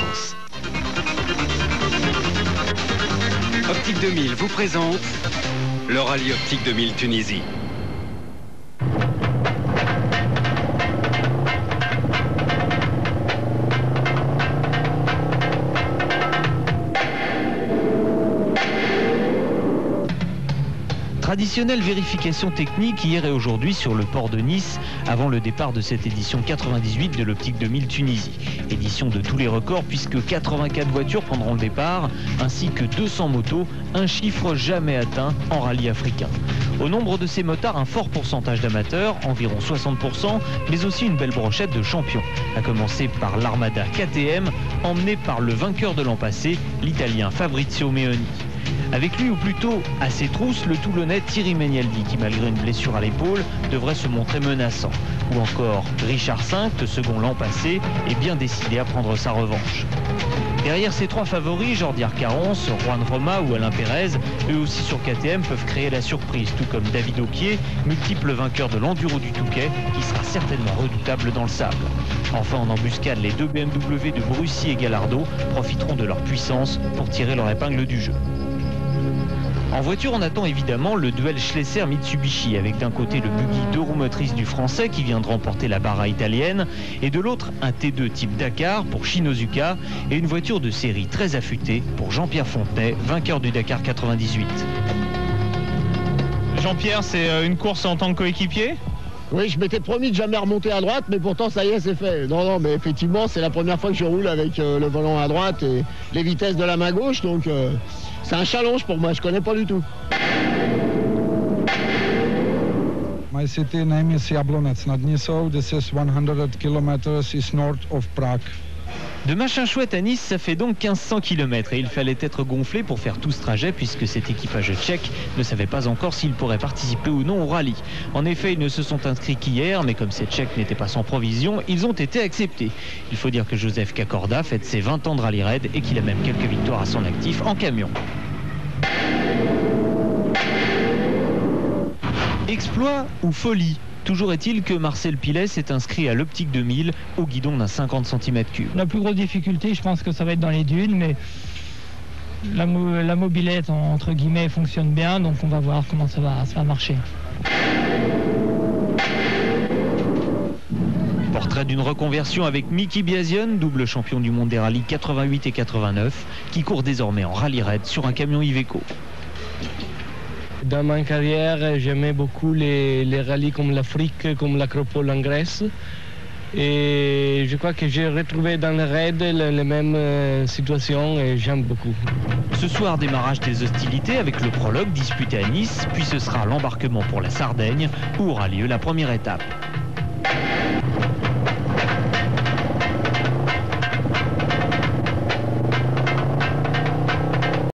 France. Optique 2000 vous présente le rallye Optique 2000 Tunisie. Traditionnelle vérification technique hier et aujourd'hui sur le port de Nice avant le départ de cette édition 98 de l'Optique 2000 Tunisie. Édition de tous les records puisque 84 voitures prendront le départ ainsi que 200 motos, un chiffre jamais atteint en rallye africain. Au nombre de ces motards, un fort pourcentage d'amateurs, environ 60%, mais aussi une belle brochette de champions. À commencer par l'Armada KTM, emmené par le vainqueur de l'an passé, l'Italien Fabrizio Meoni. Avec lui, ou plutôt à ses trousses, le Toulonnais Thierry Megnaldi, qui malgré une blessure à l'épaule, devrait se montrer menaçant. Ou encore Richard V, second l'an passé, est bien décidé à prendre sa revanche. Derrière ces trois favoris, Jordi Arcarons, Juan Roma ou Alain Pérez, eux aussi sur KTM, peuvent créer la surprise, tout comme David Oquier, multiple vainqueur de l'Enduro du Touquet, qui sera certainement redoutable dans le sable. Enfin, en embuscade, les deux BMW de Brussy et Gallardo profiteront de leur puissance pour tirer leur épingle du jeu. En voiture, on attend évidemment le duel Schlesser-Mitsubishi, avec d'un côté le buggy 2 roues motrices du français qui vient de remporter la barra italienne, et de l'autre un T2 type Dakar pour Shinozuka, et une voiture de série très affûtée pour Jean-Pierre Fontenay, vainqueur du Dakar 98. Jean-Pierre, c'est une course en tant que coéquipier ? Oui, je m'étais promis de jamais remonter à droite, mais pourtant ça y est, c'est fait. Non, mais effectivement, c'est la première fois que je roule avec le volant à droite et les vitesses de la main gauche, donc c'est un challenge pour moi, je connais pas du tout. My city name is Jablonec nad Nisou. This is 100 kilometers is north of Prague. De Machin-Chouette à Nice, ça fait donc 1500 km et il fallait être gonflé pour faire tout ce trajet puisque cet équipage tchèque ne savait pas encore s'il pourrait participer ou non au rallye. En effet, ils ne se sont inscrits qu'hier, mais comme ces Tchèques n'étaient pas sans provision, ils ont été acceptés. Il faut dire que Joseph Kakorda fête ses 20 ans de rallye raid et qu'il a même quelques victoires à son actif en camion. Exploit ou folie ? Toujours est-il que Marcel Pilet s'est inscrit à l'Optique 2000 au guidon d'un 50 cm3. La plus grosse difficulté, je pense que ça va être dans les dunes, mais la mobilette, entre guillemets, fonctionne bien, donc on va voir comment ça va marcher. Portrait d'une reconversion avec Mickey Biasion, double champion du monde des rallyes 88 et 89, qui court désormais en rallye raid sur un camion Iveco. Dans ma carrière, j'aimais beaucoup les rallyes comme l'Afrique, comme l'Acropole en Grèce. Et je crois que j'ai retrouvé dans le raid les mêmes situations et j'aime beaucoup. Ce soir, démarrage des hostilités avec le prologue disputé à Nice, puis ce sera l'embarquement pour la Sardaigne où aura lieu la première étape.